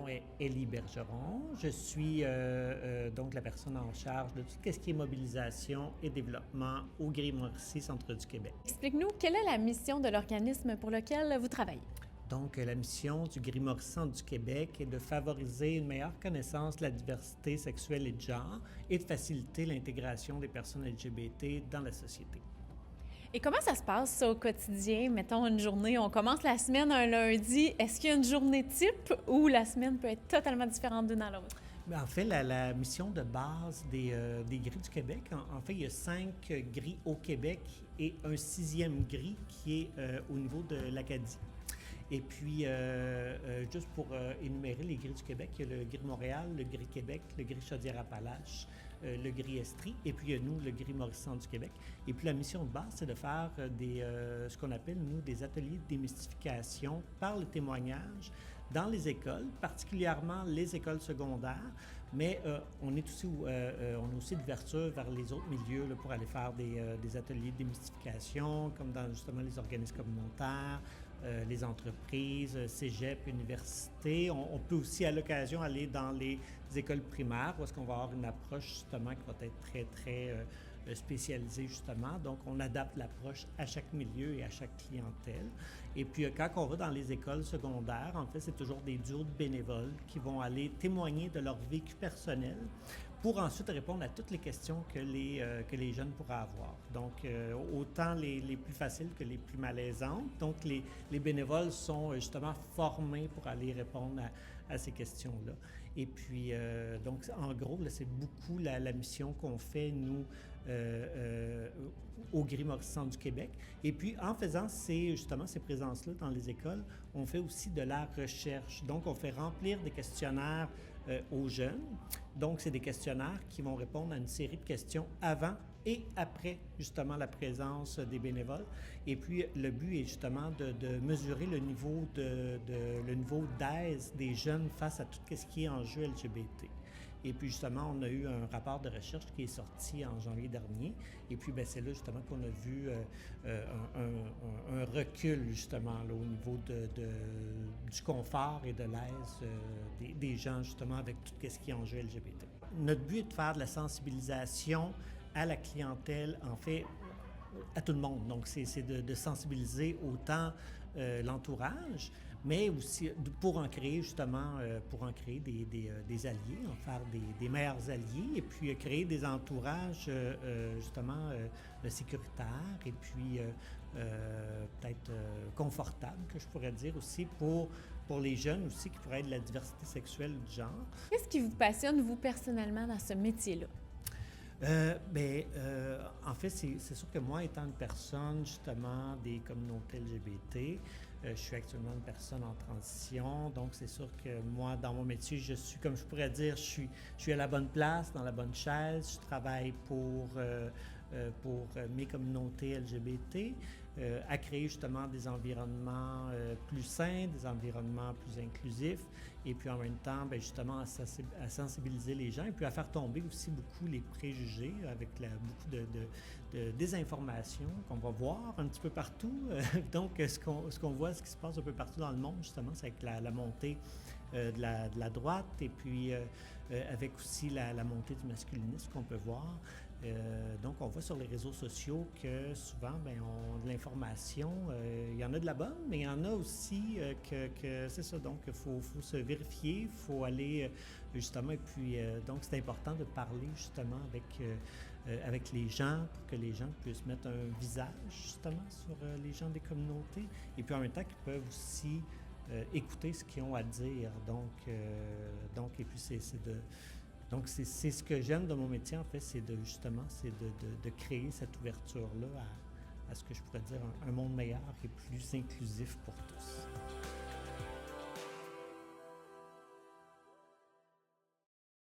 nom est Élie Bergeron. Je suis donc la personne en charge de tout ce qui est mobilisation et développement au Gris-Mauricie, Centre du Québec. Explique-nous, quelle est la mission de l'organisme pour lequel vous travaillez? Donc, la mission du Gris-Mauricie Centre du Québec est de favoriser une meilleure connaissance de la diversité sexuelle et de genre et de faciliter l'intégration des personnes LGBT dans la société. Et comment ça se passe ça, au quotidien? Mettons une journée, on commence la semaine un lundi. Est-ce qu'il y a une journée type ou la semaine peut être totalement différente d'une à l'autre? En fait, la mission de base des Gris du Québec, en fait, il y a 5 gris au Québec et un 6e gris qui est au niveau de l'Acadie. Et puis, juste pour énumérer les gris du Québec, il y a le gris Montréal, le gris Québec, le gris Chaudière-Appalaches, le gris Estrie, et puis il y a nous, le gris Mauricie Centre du Québec. Et puis la mission de base, c'est de faire ce qu'on appelle, nous, des ateliers de démystification par le témoignage dans les écoles, particulièrement les écoles secondaires, mais on est aussi, on a aussi d'ouverture vers les autres milieux là, pour aller faire des ateliers de démystification, comme dans justement les organismes communautaires, les entreprises, cégep, universités. On peut aussi, à l'occasion, aller dans les écoles primaires où est-ce qu'on va avoir une approche, justement, qui va être très, très spécialisée, justement. Donc, on adapte l'approche à chaque milieu et à chaque clientèle. Et puis, quand on va dans les écoles secondaires, en fait, c'est toujours des duos de bénévoles qui vont aller témoigner de leur vécu personnel pour ensuite répondre à toutes les questions que les jeunes pourraient avoir. Donc, autant les plus faciles que les plus malaisantes. Donc, les bénévoles sont justement formés pour aller répondre à ces questions-là. Et puis, donc, en gros, là, c'est beaucoup la mission qu'on fait, nous, au Gris-Mauricie Centre du Québec. Et puis, en faisant justement ces présences-là dans les écoles, on fait aussi de la recherche. Donc, on fait remplir des questionnaires aux jeunes. Donc, c'est des questionnaires qui vont répondre à une série de questions avant et après, justement, la présence des bénévoles. Et puis, le but est justement de mesurer le niveau d'aise des jeunes face à tout ce qui est enjeu LGBT. Et puis, justement, on a eu un rapport de recherche qui est sorti en janvier dernier. Et puis, bien, c'est là, justement, qu'on a vu un recul, justement, là, au niveau du confort et de l'aise des gens, justement, avec tout ce qui est enjeu LGBT. Notre but est de faire de la sensibilisation à la clientèle, en fait, à tout le monde. Donc, c'est de sensibiliser autant l'entourage, mais aussi pour en créer justement, des alliés, en faire des meilleurs alliés, et puis créer des entourages justement sécuritaires et puis peut-être confortables, que je pourrais dire aussi, pour les jeunes aussi, qui pourraient être de la diversité sexuelle du genre. Qu'est-ce qui vous passionne, vous, personnellement, dans ce métier-là? En fait, c'est sûr que moi, étant une personne, justement, des communautés LGBT, je suis actuellement une personne en transition, donc c'est sûr que moi, dans mon métier, je suis, comme je pourrais dire, je suis à la bonne place, dans la bonne chaise, je travaille pour mes communautés LGBT, à créer justement des environnements plus sains, des environnements plus inclusifs, et puis en même temps, bien, justement, à sensibiliser les gens, et puis à faire tomber aussi beaucoup les préjugés avec beaucoup de désinformation qu'on va voir un petit peu partout. Donc, ce qu'on voit, ce qui se passe un peu partout dans le monde, justement, c'est avec la montée de la droite, et puis avec aussi la montée du masculinisme qu'on peut voir. Donc, on voit sur les réseaux sociaux que souvent, bien, de l'information, il y en a de la bonne, mais il y en a aussi que c'est ça. Donc, il faut se vérifier, il faut aller justement, et puis donc, c'est important de parler justement avec les gens pour que les gens puissent mettre un visage justement sur les gens des communautés, et puis en même temps qu'ils peuvent aussi écouter ce qu'ils ont à dire. Donc et puis donc, c'est ce que j'aime de mon métier, en fait, c'est de créer cette ouverture-là à ce que je pourrais dire un monde meilleur et plus inclusif pour tous.